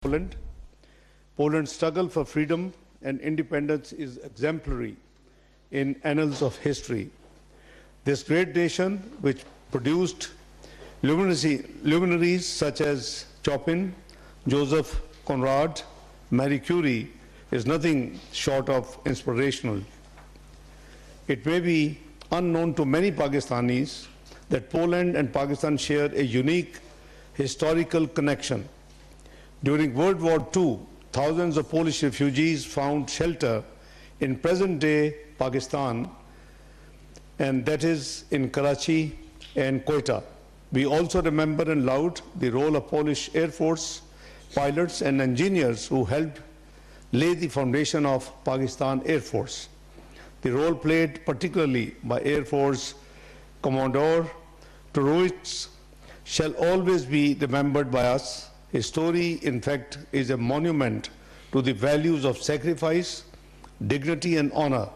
Poland. Poland's struggle for freedom and independence is exemplary in annals of history. This great nation, which produced luminaries such as Chopin, Joseph Conrad, Marie Curie, is nothing short of inspirational. It may be unknown to many Pakistanis that Poland and Pakistan share a unique historical connection. During World War II, thousands of Polish refugees found shelter in present-day Pakistan, and that is in Karachi and Quetta. We also remember and laud the role of Polish Air Force pilots and engineers who helped lay the foundation of Pakistan Air Force. The role played particularly by Air Force Commodore Turowitz shall always be remembered by us. His story, in fact, is a monument to the values of sacrifice, dignity, and honor.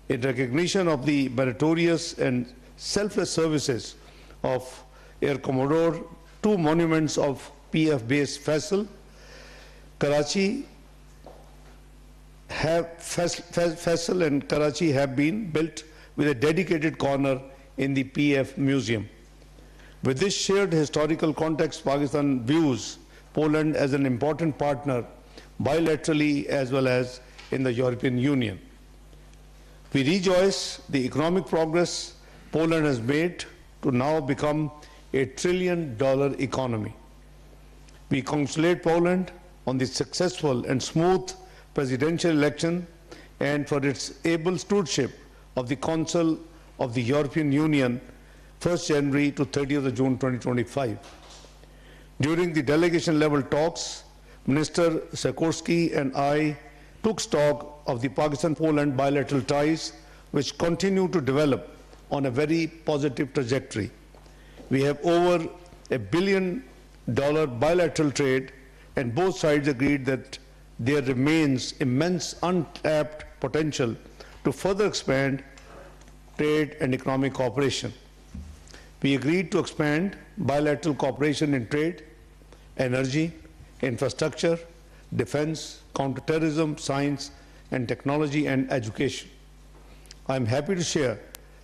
In recognition of the meritorious and selfless services of Air Commodore, two monuments of PF base Faisal, Faisal and Karachi have been built with a dedicated corner in the PF Museum. With this shared historical context, Pakistan views Poland as an important partner bilaterally as well as in the European Union. We rejoice the economic progress Poland has made to now become a $1 trillion economy. We congratulate Poland on the successful and smooth presidential election and for its able stewardship of the Council of the European Union 1st January to 30th of June 2025. During the delegation-level talks, Minister Sikorski and I took stock of the Pakistan-Poland bilateral ties, which continue to develop on a very positive trajectory. We have over $1 billion bilateral trade, and both sides agreed that there remains immense untapped potential to further expand trade and economic cooperation. We agreed to expand bilateral cooperation in trade, energy, infrastructure, defense, counterterrorism, science and technology, and education. I am happy to share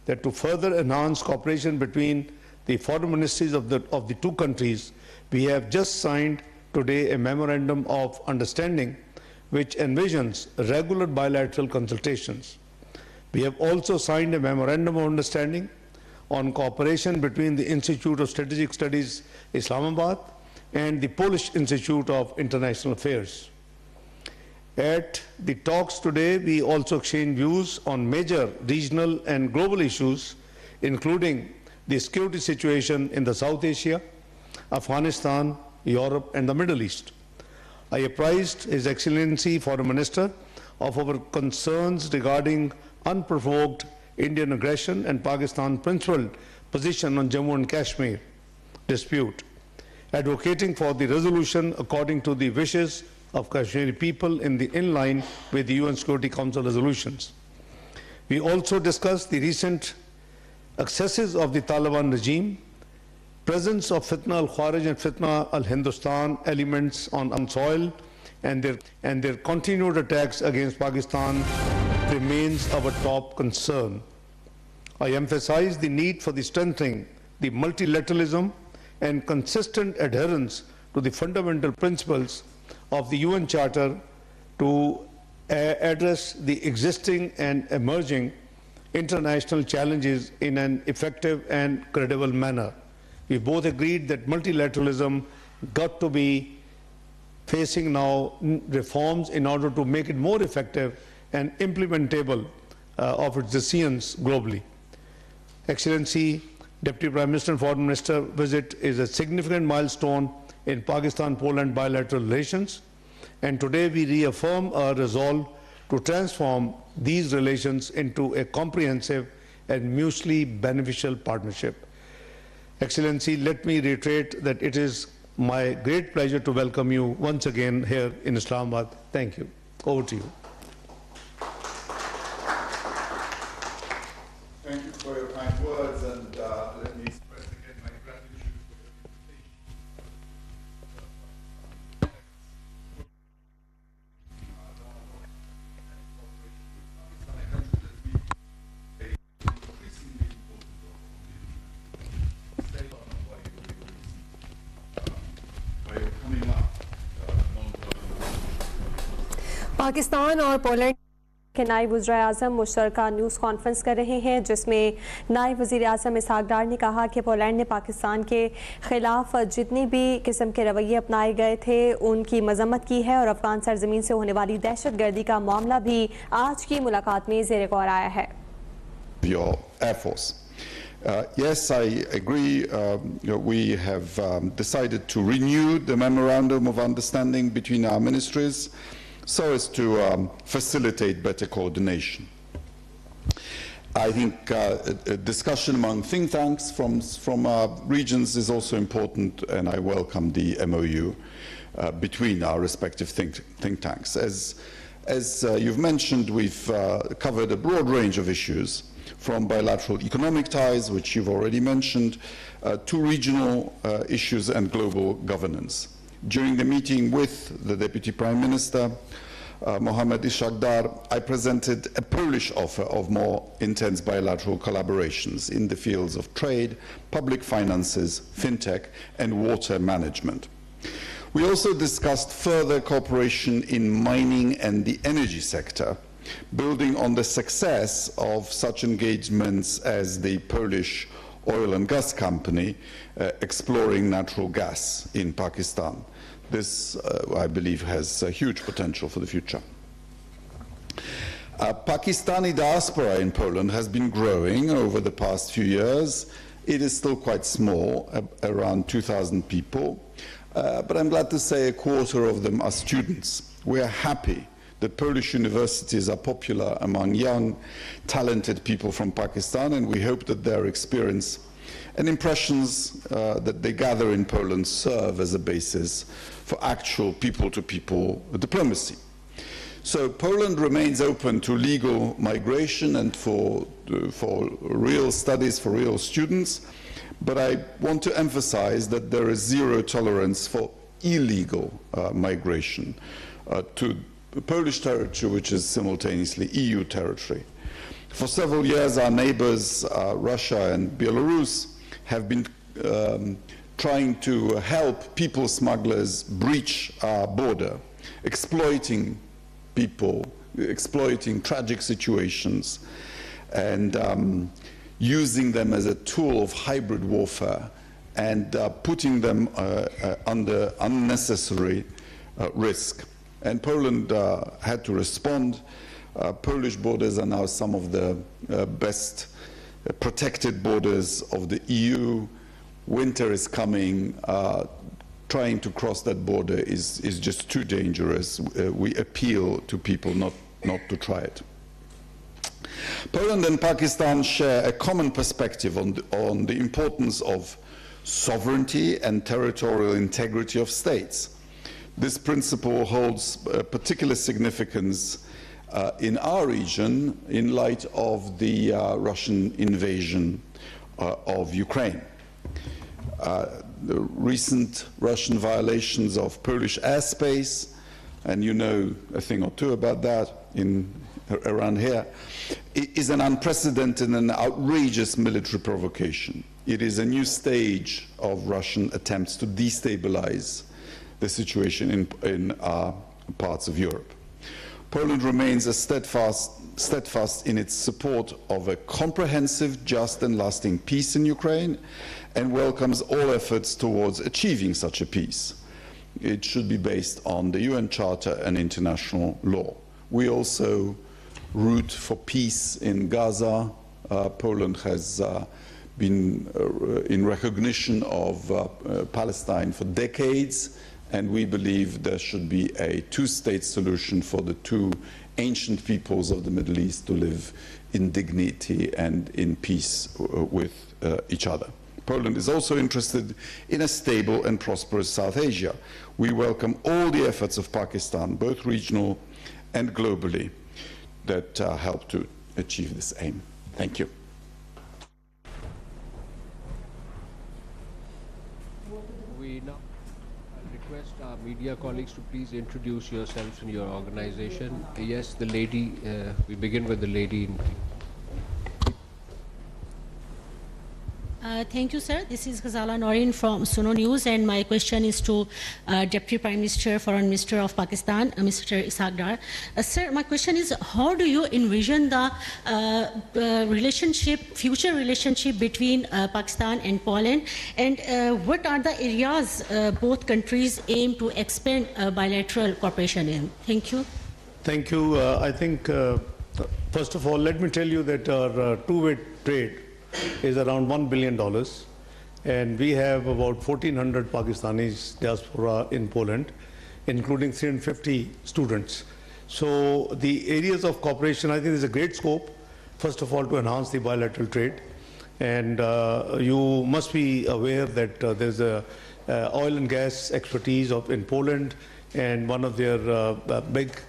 that to further enhance cooperation between the foreign ministries of the two countries, we have just signed today a memorandum of understanding which envisions regular bilateral consultations. We have also signed a memorandum of understanding on cooperation between the Institute of Strategic Studies, Islamabad, and the Polish Institute of International Affairs. At the talks today, we also exchanged views on major regional and global issues, including the security situation in the South Asia, Afghanistan, Europe, and the Middle East. I apprised His Excellency Foreign Minister of our concerns regarding unprovoked Indian aggression and Pakistan's principled position on Jammu and Kashmir dispute, advocating for the resolution according to the wishes of Kashmiri people in line with the UN Security Council resolutions. We also discussed the recent excesses of the Taliban regime, presence of Fitna al-Kharij and Fitna al-Hindustan elements on soil, and their continued attacks against Pakistan remains our top concern. I emphasize the need for the strengthening the multilateralism and consistent adherence to the fundamental principles of the UN Charter to address the existing and emerging international challenges in an effective and credible manner. We both agreed that multilateralism got to be facing now reforms in order to make it more effective and implementable of its decisions globally. Excellency, Deputy Prime Minister and Foreign Minister visit is a significant milestone in Pakistan-Poland bilateral relations, and today we reaffirm our resolve to transform these relations into a comprehensive and mutually beneficial partnership. Excellency, let me reiterate that it is my great pleasure to welcome you once again here in Islamabad. Thank you. Over to you. Thank you for your kind words, and let me express again my gratitude for your invitation. Pakistan और Poland के नायब वज़ीर-ए-आज़म मुश्तरका news conference कर रहे हैं, जिसमें नायब वज़ीर-ए-आज़म इसहाक डार ने कहा कि पोलैंड ने पाकिस्तान के ख़िलाफ़ जितनी भी किस्म के रवैये अपनाए गए थे उनकी मज़म्मत की है और अफ़गान सरज़मीन से होने वाली दहशतगर्दी का मामला भी आज की मुलाकात में ज़ेर गौर आया है। Your Air Force. Yes, I agree. We have decided to renew the memorandum of understanding between our ministries so as to facilitate better coordination. I think a discussion among think tanks from our regions is also important, and I welcome the MoU between our respective think tanks. As you've mentioned, we've covered a broad range of issues, from bilateral economic ties, which you've already mentioned, to regional issues and global governance. During the meeting with the Deputy Prime Minister, Mohammed Ishaq Dar, I presented a Polish offer of more intense bilateral collaborations in the fields of trade, public finances, fintech, and water management. We also discussed further cooperation in mining and the energy sector, building on the success of such engagements as the Polish oil and gas company exploring natural gas in Pakistan. This, I believe, has a huge potential for the future. Pakistani diaspora in Poland has been growing over the past few years. It is still quite small, around 2,000 people, but I'm glad to say a quarter of them are students. We are happy that Polish universities are popular among young, talented people from Pakistan, and we hope that their experience and impressions that they gather in Poland serve as a basis for actual people-to-people diplomacy. So Poland remains open to legal migration and for real studies for real students, but I want to emphasize that there is zero tolerance for illegal migration to Polish territory, which is simultaneously EU territory. For several years, our neighbors, Russia and Belarus, have been trying to help people smugglers breach our border, exploiting people, exploiting tragic situations, and using them as a tool of hybrid warfare and putting them under unnecessary risk. And Poland had to respond. Polish borders are now some of the best protected borders of the EU. Winter is coming. Trying to cross that border is just too dangerous. We appeal to people not to try it. Poland and Pakistan share a common perspective on the importance of sovereignty and territorial integrity of states. This principle holds particular significance in our region in light of the Russian invasion of Ukraine. The recent Russian violations of Polish airspace, and you know a thing or two about that around here, is an unprecedented and outrageous military provocation. It is a new stage of Russian attempts to destabilize the situation in parts of Europe. Poland remains steadfast in its support of a comprehensive, just and lasting peace in Ukraine, and welcomes all efforts towards achieving such a peace. It should be based on the UN Charter and international law. We also root for peace in Gaza. Poland has been in recognition of Palestine for decades, and we believe there should be a two-state solution for the two ancient peoples of the Middle East to live in dignity and in peace with each other. Poland is also interested in a stable and prosperous South Asia. We welcome all the efforts of Pakistan, both regional and globally, that help to achieve this aim. Thank you. We now request our media colleagues to please introduce yourselves and your organization. Yes, the lady, we begin with the lady in Thank you, sir. This is Ghazala Noreen from Suno News, and my question is to Deputy Prime Minister, Foreign Minister of Pakistan, Mr. Ishaq Dar. Sir, my question is, how do you envision the future relationship between Pakistan and Poland, and what are the areas both countries aim to expand bilateral cooperation in? Thank you. Thank you. I think, first of all, let me tell you that our two-way trade is around $1 billion, and we have about 1,400 Pakistanis diaspora in Poland, including 350 students. So the areas of cooperation, I think there's a great scope, first of all, to enhance the bilateral trade. And you must be aware that there's a oil and gas expertise in Poland, and one of their big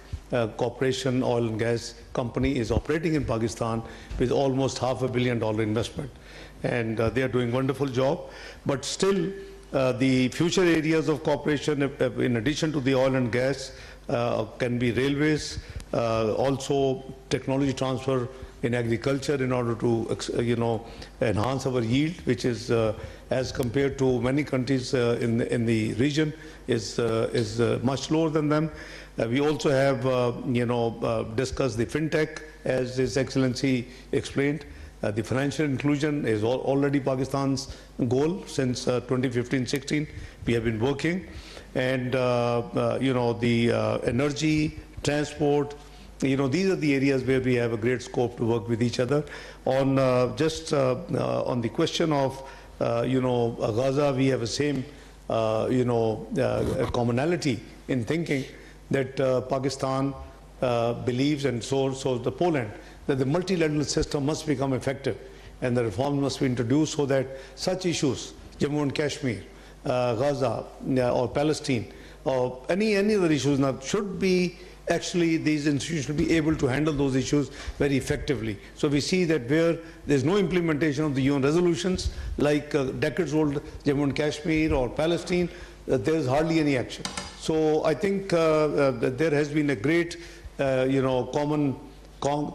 corporation oil and gas company is operating in Pakistan with almost $500 million investment, and they are doing a wonderful job. But still, the future areas of cooperation, in addition to the oil and gas, can be railways, also technology transfer in agriculture in order to enhance our yield, which is as compared to many countries in the region is much lower than them. We also have discussed the fintech, as His Excellency explained. The financial inclusion is already Pakistan's goal since 2015-16. We have been working, and the energy, transport, these are the areas where we have a great scope to work with each other. On on the question of Gaza, we have the same commonality in thinking that Pakistan believes, and so the Poland, that the multilateral system must become effective and the reforms must be introduced so that such issues, Jammu and Kashmir, Gaza, or Palestine, or any other issues now, should be actually, these institutions should be able to handle those issues very effectively. So we see that where there's no implementation of the UN resolutions, like decades-old Jammu and Kashmir or Palestine, there's hardly any action. So I think that there has been a great, common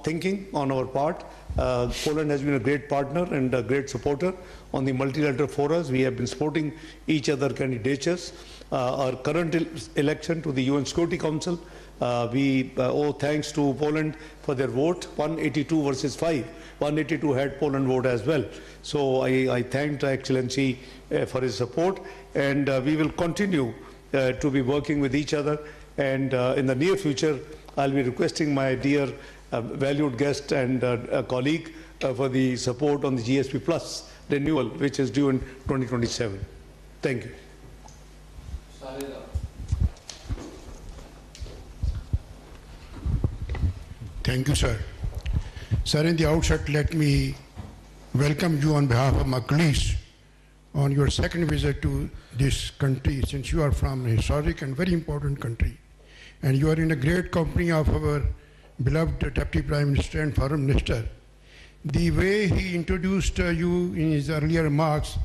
thinking on our part. Poland has been a great partner and a great supporter on the multilateral forums. We have been supporting each other candidatures. Our current election to the UN Security Council, we owe thanks to Poland for their vote, 182 versus 5. 182 had Poland vote as well. So I thanked Her Excellency for his support, and we will continue to be working with each other. And in the near future, I'll be requesting my dear valued guest and colleague for the support on the GSP Plus renewal, which is due in 2027. Thank you. Thank you, sir. Sir, in the outset, let me welcome you on behalf of my colleagues on your second visit to this country, since you are from a historic and very important country. And you are in a great company of our beloved Deputy Prime Minister and Foreign Minister. The way he introduced you in his earlier remarks,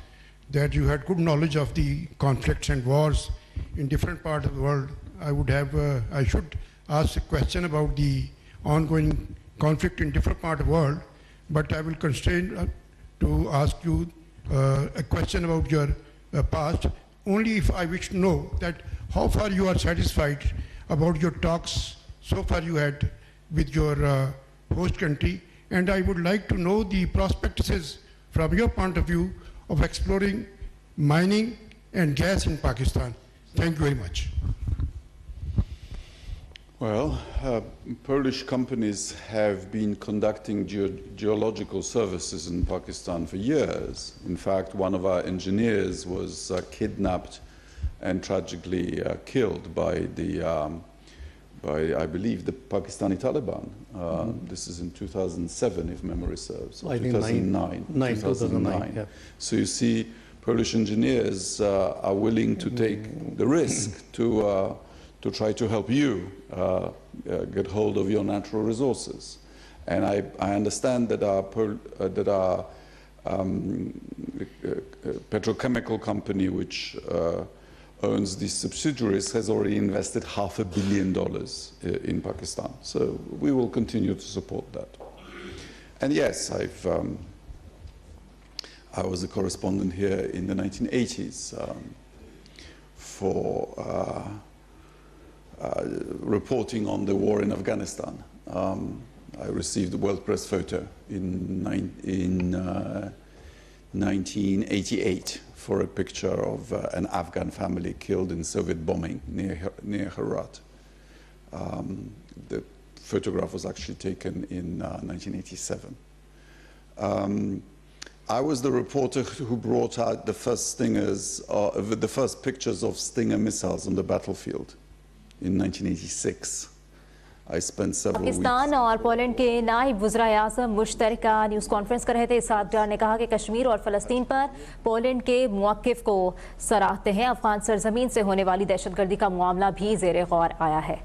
that you had good knowledge of the conflicts and wars in different parts of the world, I should ask a question about the ongoing conflict in different parts of the world, but I will constrain to ask you a question about your past, only if I wish to know that how far you are satisfied about your talks so far you had with your host country, and I would like to know the prospectuses from your point of view of exploring mining and gas in Pakistan. Thank you very much. Well, Polish companies have been conducting geological services in Pakistan for years. In fact, one of our engineers was kidnapped and tragically killed by I believe, the Pakistani Taliban. This is in 2007, if memory serves. I think 2009. Yeah. So you see, Polish engineers are willing to take the risk to try to help you get hold of your natural resources. And I understand that our petrochemical company, which owns these subsidiaries, has already invested $500 million in Pakistan. So we will continue to support that. And yes, I was a correspondent here in the 1980s for reporting on the war in Afghanistan. I received the World Press photo in 1988 for a picture of an Afghan family killed in Soviet bombing near Herat. The photograph was actually taken in 1987. I was the reporter who brought out the first Stingers, the first pictures of Stinger missiles on the battlefield in 1986. I spent several weeks. Pakistan और Poland के नायब वज़ीर-ए-आज़म मुश्तरका news conference कर रहे थे। इशाक डार ने कहा कि कश्मीर और फ़लस्तीन पर पोलैंड के मौक़िफ़ को सराहते हैं। अफ़गान सरज़मीन से होने वाली दहशतगर्दी का मामला भी ज़ेर गौर आया है।